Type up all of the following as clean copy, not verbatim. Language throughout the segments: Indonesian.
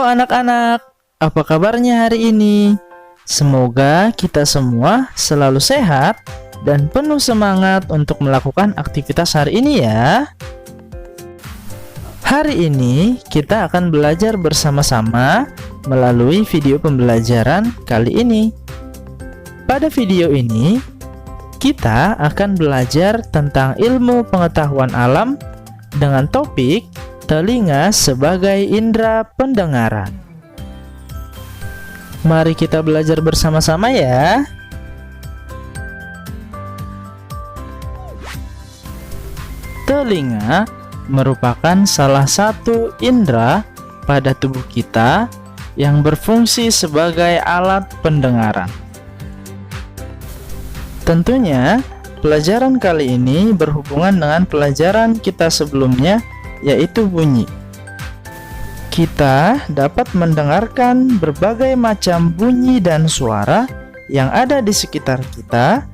anak-anak, apa kabarnya hari ini? Semoga kita semua selalu sehat dan penuh semangat untuk melakukan aktivitas hari ini ya. Hari ini kita akan belajar bersama-sama melalui video pembelajaran kali ini. Pada video ini, kita akan belajar tentang ilmu pengetahuan alam dengan topik telinga sebagai indera pendengaran. Mari kita belajar bersama-sama ya. Telinga merupakan salah satu indera pada tubuh kita yang berfungsi sebagai alat pendengaran. Tentunya, pelajaran kali ini berhubungan dengan pelajaran kita sebelumnya, yaitu bunyi. Kita dapat mendengarkan berbagai macam bunyi dan suara yang ada di sekitar kita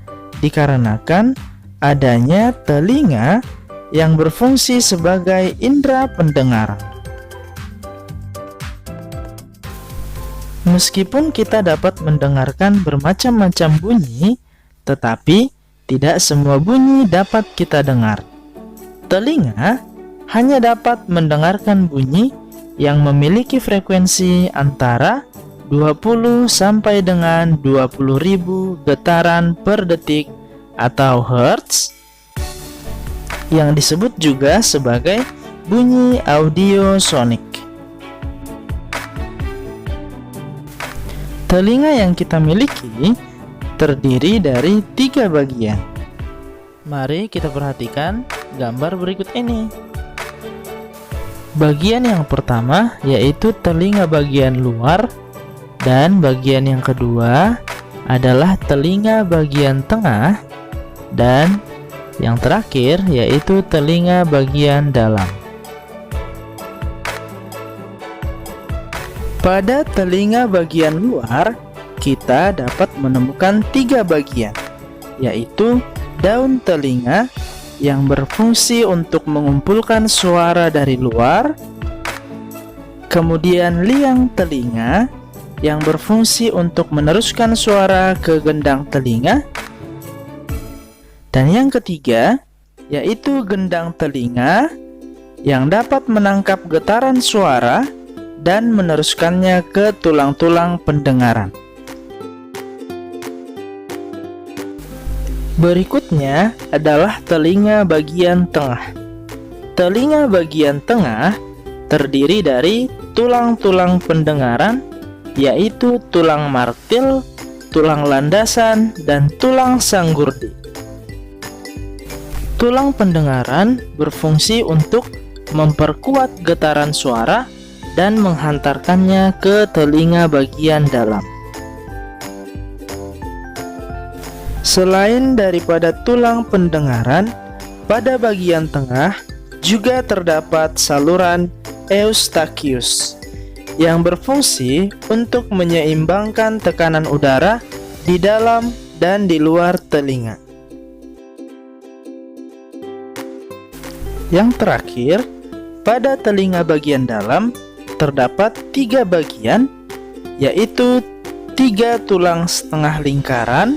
dikarenakan adanya telinga yang berfungsi sebagai indera pendengaran. Meskipun kita dapat mendengarkan bermacam-macam bunyi, tetapi tidak semua bunyi dapat kita dengar. Telinga hanya dapat mendengarkan bunyi yang memiliki frekuensi antara 20 sampai dengan 20.000 getaran per detik atau hertz, yang disebut juga sebagai bunyi audiosonik. Telinga yang kita miliki terdiri dari 3 bagian. Mari kita perhatikan gambar berikut ini. Bagian yang pertama yaitu telinga bagian luar, dan bagian yang kedua adalah telinga bagian tengah, dan yang terakhir yaitu telinga bagian dalam. Pada telinga bagian luar, kita dapat menemukan 3 bagian, yaitu daun telinga yang berfungsi untuk mengumpulkan suara dari luar, kemudian liang telinga yang berfungsi untuk meneruskan suara ke gendang telinga, dan yang ketiga yaitu gendang telinga yang dapat menangkap getaran suara dan meneruskannya ke tulang-tulang pendengaran. Berikutnya adalah telinga bagian tengah. Telinga bagian tengah terdiri dari tulang-tulang pendengaran, yaitu tulang martil, tulang landasan, dan tulang sanggurdi. Tulang pendengaran berfungsi untuk memperkuat getaran suara dan menghantarkannya ke telinga bagian dalam. Selain daripada tulang pendengaran, pada bagian tengah juga terdapat saluran eustachius yang berfungsi untuk menyeimbangkan tekanan udara di dalam dan di luar telinga. Yang terakhir, pada telinga bagian dalam terdapat 3 bagian, yaitu 3 tulang setengah lingkaran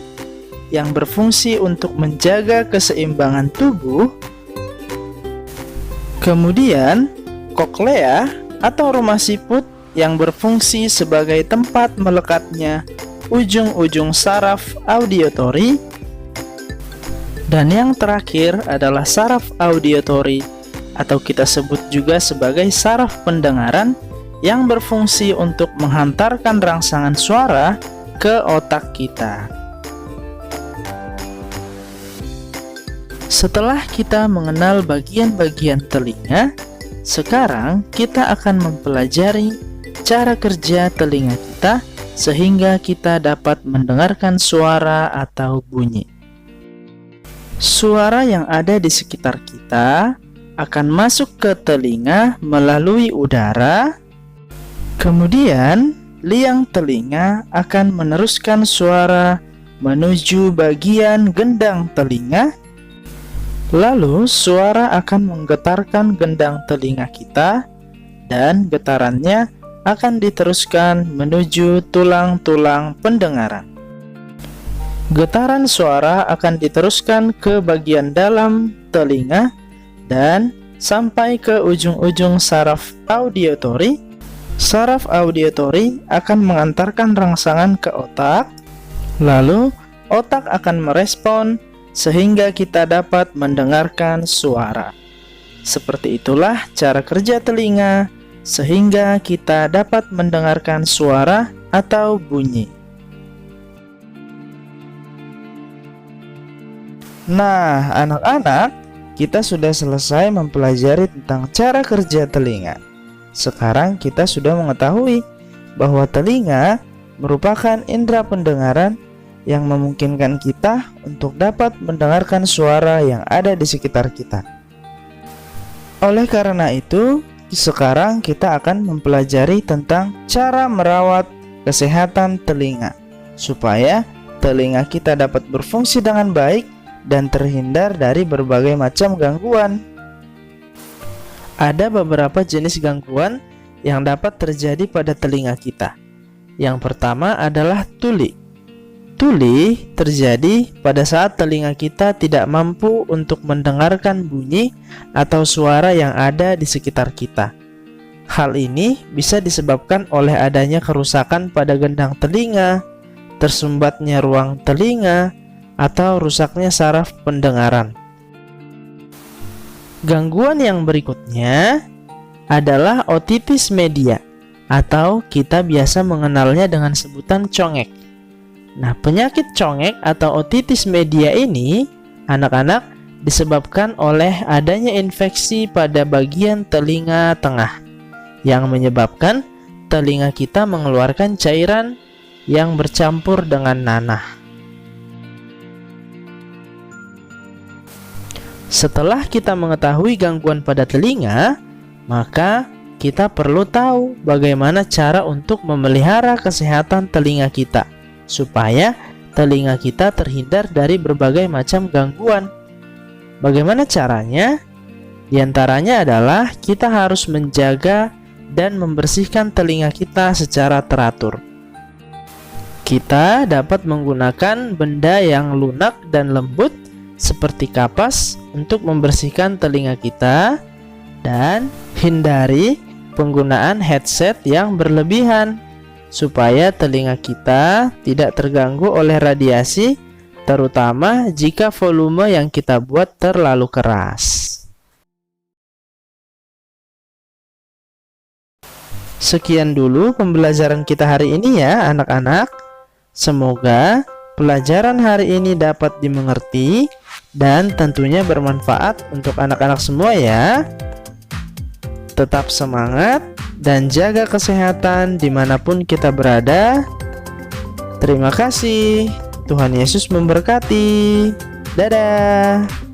yang berfungsi untuk menjaga keseimbangan tubuh, kemudian koklea atau rumah siput yang berfungsi sebagai tempat melekatnya ujung-ujung saraf auditory, dan yang terakhir adalah saraf auditory atau kita sebut juga sebagai saraf pendengaran yang berfungsi untuk menghantarkan rangsangan suara ke otak kita. Setelah kita mengenal bagian-bagian telinga, sekarang kita akan mempelajari cara kerja telinga kita sehingga kita dapat mendengarkan suara atau bunyi. Suara yang ada di sekitar kita akan masuk ke telinga melalui udara, kemudian liang telinga akan meneruskan suara menuju bagian gendang telinga, lalu suara akan menggetarkan gendang telinga kita dan getarannya akan diteruskan menuju tulang-tulang pendengaran. Getaran suara akan diteruskan ke bagian dalam telinga dan sampai ke ujung-ujung saraf auditory. Saraf auditory akan mengantarkan rangsangan ke otak, lalu otak akan merespon sehingga kita dapat mendengarkan suara. Seperti itulah cara kerja telinga sehingga kita dapat mendengarkan suara atau bunyi. Nah, anak-anak, kita sudah selesai mempelajari tentang cara kerja telinga. Sekarang kita sudah mengetahui bahwa telinga merupakan indera pendengaran yang memungkinkan kita untuk dapat mendengarkan suara yang ada di sekitar kita. Oleh karena itu, sekarang kita akan mempelajari tentang cara merawat kesehatan telinga, supaya telinga kita dapat berfungsi dengan baik dan terhindar dari berbagai macam gangguan. Ada beberapa jenis gangguan yang dapat terjadi pada telinga kita. Yang pertama adalah tuli. Tuli terjadi pada saat telinga kita tidak mampu untuk mendengarkan bunyi atau suara yang ada di sekitar kita. Hal ini bisa disebabkan oleh adanya kerusakan pada gendang telinga, tersumbatnya ruang telinga, atau rusaknya saraf pendengaran. Gangguan yang berikutnya adalah otitis media, atau kita biasa mengenalnya dengan sebutan congek. Nah, penyakit congek atau otitis media ini, anak-anak, disebabkan oleh adanya infeksi pada bagian telinga tengah yang menyebabkan telinga kita mengeluarkan cairan yang bercampur dengan nanah. Setelah kita mengetahui gangguan pada telinga, maka kita perlu tahu bagaimana cara untuk memelihara kesehatan telinga kita, supaya telinga kita terhindar dari berbagai macam gangguan. Bagaimana caranya? Di antaranya adalah kita harus menjaga dan membersihkan telinga kita secara teratur. Kita dapat menggunakan benda yang lunak dan lembut seperti kapas untuk membersihkan telinga kita, dan hindari penggunaan headset yang berlebihan supaya telinga kita tidak terganggu oleh radiasi, terutama jika volume yang kita buat terlalu keras. Sekian dulu pembelajaran kita hari ini ya anak-anak. Semoga pelajaran hari ini dapat dimengerti dan tentunya bermanfaat untuk anak-anak semua ya. Tetap semangat dan jaga kesehatan dimanapun kita berada. Terima kasih. Tuhan Yesus memberkati. Dadah.